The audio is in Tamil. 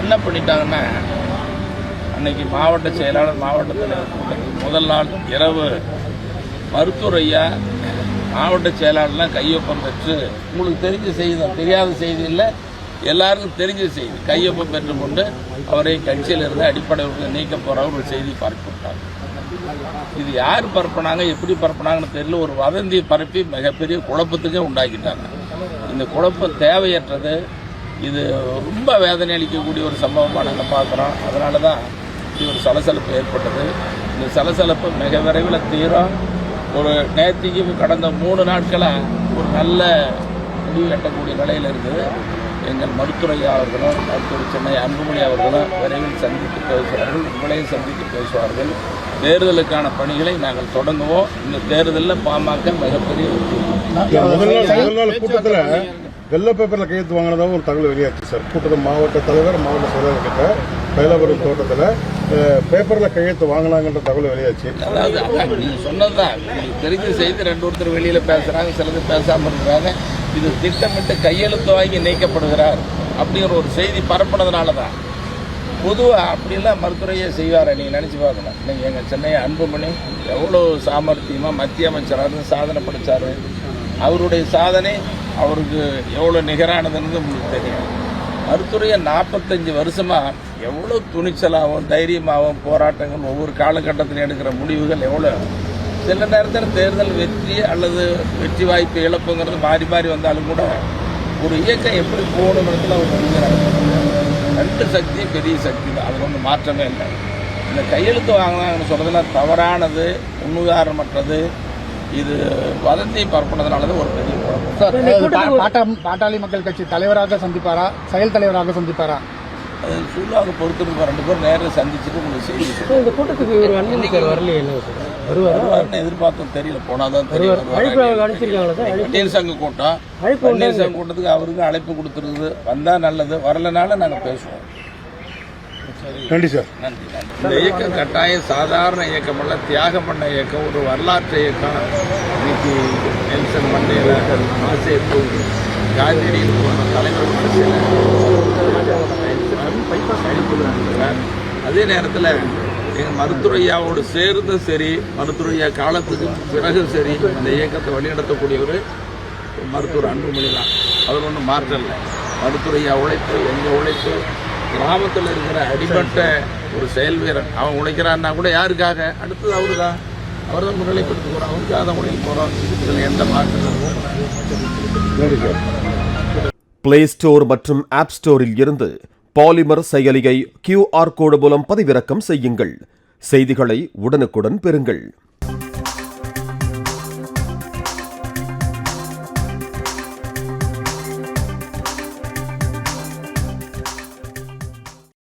என்ன பண்ணிட்டாங்கன்னா, அன்னைக்கு மாவட்ட செயலாளர், மாவட்ட தலைவர் கூட்டத்தில் முதல் நாள் இரவு மருத்துவர் ஐயா மாவட்ட செயலாளர்லாம் கையொப்பம் பெற்று, உங்களுக்கு தெரிஞ்ச செய்தி தான், தெரியாத செய்தி இல்லை, எல்லாருக்கும் தெரிஞ்ச செய்தி, கையொப்பம் பெற்றுக்கொண்டு அவரை கட்சியிலிருந்து அடிப்படை நீக்க போகிற ஒரு செய்தி பரப்பிவிட்டார். இது யார் பரப்புனாங்க, எப்படி பரப்புனாங்கன்னு தெரியல, ஒரு வதந்தி பரப்பி மிகப்பெரிய குழப்பத்துக்கே உண்டாக்கிட்டாங்க. இந்த குழப்பம் தேவையற்றது. இது ரொம்ப வேதனை அளிக்கக்கூடிய ஒரு சம்பவமாக நாங்கள் பார்க்குறோம். அதனால தான் இது ஒரு சலசலப்பு ஏற்பட்டது. இந்த சலசலப்பு மிக விரைவில் தீரும். ஒரு நேற்றுக்கு கடந்த 3 நாட்களாக ஒரு நல்ல முடிவு கட்டக்கூடிய நிலையில் இருக்குது. எங்கள் மருத்துவரையா அவர்களும் மருத்துவர் சென்னை அன்புமணி அவர்களும் விரைவில் சந்தித்து பேசுவார்கள், உங்களையும் சந்தித்து பேசுவார்கள். தேர்தலுக்கான பணிகளை நாங்கள் தொடங்குவோம். இந்த தேர்தலில் பாமக மிகப்பெரிய கூட்டத்தில் வெள்ளை பேப்பரில் கையெழுத்து வாங்கினதாக ஒரு தகவல் வெளியாச்சு சார். கூட்டத்தில் மாவட்ட தலைவர், மாவட்ட செயலாளர் கிட்ட மயிலாபுரம் தோட்டத்தில் பேப்பரில் கையெழுத்து வாங்கினாங்கன்ற தகவல் வெளியாச்சு. அதாவது நீங்கள் சொன்னதுதான், தெரிஞ்ச செய்தி. 2 ஒருத்தர் வெளியில் பேசுகிறாங்க, சிலது பேசாமல் இருக்கிறாங்க. இது திட்டமிட்டு கையெழுத்து வாங்கி நீக்கப்படுகிறார் அப்படிங்கிற ஒரு செய்தி பரப்புனதுனால தான். பொதுவாக அப்படிலாம் மருத்துவரையே செய்வார். நீங்கள் நினச்சி பார்க்கணும். நீங்கள் எங்கள் சென்னை அன்புமணி எவ்வளோ சாமர்த்தியமாக மத்திய அமைச்சராக சாதனை படித்தார். அவருடைய சாதனை அவருக்கு எவ்வளோ நிகரானதுன்னு உங்களுக்கு தெரியும். மருத்துவரையை 45 வருஷமாக எவ்வளோ துணிச்சலாகவும் தைரியமாகவும் போராட்டங்கள், ஒவ்வொரு காலகட்டத்திலும் எடுக்கிற முடிவுகள் எவ்வளோ. சில நேரத்தில் தேர்தல் வெற்றி அல்லது வெற்றி வாய்ப்பு இழப்புங்கிறது மாறி மாறி வந்தாலும் கூட ஒரு இயக்கம் எப்படி போகணுங்கிறதுல அவர் முடிவு. 2 சக்தி பெரிய சக்தி தான், அது ஒன்றும் மாற்றமே இல்லை. இந்த கையெழுத்து வாங்கினாங்கன்னு சொல்கிறதுலாம் தவறானது, முன்னுதாரணமற்றது. இது வதந்தி பரப்புனதுனால தான் ஒரு பெரிய குழப்பம். பாட்டாளி மக்கள் கட்சி தலைவராக சந்திப்பாரா, செயல் தலைவராக சந்திப்பாரா? அது சூழ்நாக பொறுத்திருக்க 2 பேரும் நேரில் சந்திச்சுட்டு உங்களுக்கு செய்தி. இந்த கூட்டத்துக்கு வருவார்னு எதிர்பார்த்தும் தெரியல, போனாதான் தெரியும். பன்னீர் சங்க கூட்டம், பன்னீர் சங்க கூட்டத்துக்கு அவருக்கு அழைப்பு கொடுத்துருக்குது. வந்தால் நல்லது, வரலனால நாங்கள் பேசுவோம். நன்றி சார். நன்றி. இந்த இயக்கம் கட்டாயம் சாதாரண இயக்கம் அல்ல, தியாகம் பண்ண இயக்கம், ஒரு வரலாற்று இயக்கம். இன்னைக்கு நெல்சன் மண்டேலா, ஆசேப்பு, காந்தியடிகள் போன்ற தலைவர்கள் அதே நேரத்தில் எங்கள் மருத்துவரையாவோடு சேர்ந்து சரி, மருத்துவரையா காலத்துக்கு பிறகு சரி, இந்த இயக்கத்தை வழிநடத்தக்கூடியவர் மருத்துவர் அன்புமணி தான். அதில் ஒன்றும் மாற்றம் இல்லை. மருத்துவரையா உழைப்பு, எங்கள் உழைப்பு, கிராமத்தில் இருக்கிற அடிப்பட்ட ஒரு செயல் வீரன். அவன் உழைக்கிறான்னா கூட யாருக்காக? அடுத்தது அவரு தான். அவர் தான் முன்னிலைப்படுத்த போகிறோம், அவருக்காக தான் உழைக்க போகிறோம். இதில் எந்த மாற்றமும். பிளே ஸ்டோர் மற்றும் ஆப் ஸ்டோரில் இருந்து பாலிமர் செயலியை QR கோடு மூலம் பதிவிறக்கம் செய்யுங்கள். செய்திகளை உடனுக்குடன் பெறுங்கள்.